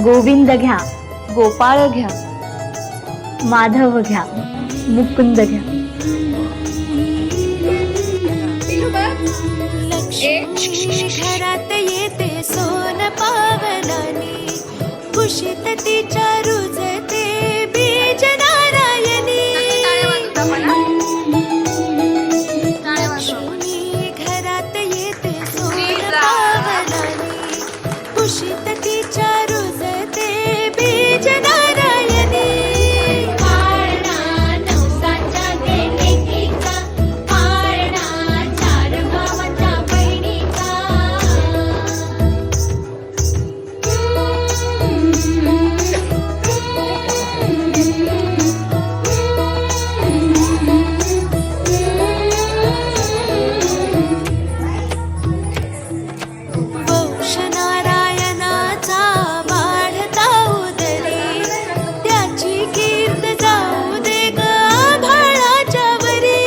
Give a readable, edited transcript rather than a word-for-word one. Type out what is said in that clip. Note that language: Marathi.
गोविंद घ्या, गोपाळ घ्या, माधव घ्या, मुकुंद घ्या. लक्ष्मी घरात येते सोन पावलानी, कुशीत तिच्या रुजते बीज नारायणी. लक्ष्मी घरात येते सोन पावलानी, कुशीत तिच्या रुजते बीज नारायणी. पाळणा नवसाच्या लेकीचा, पाळणा चार भावांच्या बहिणीचा. वंश नारायणाचा वाढता उदरी, त्याची कीर्त जाऊ दे ग आभाळाच्या वरी.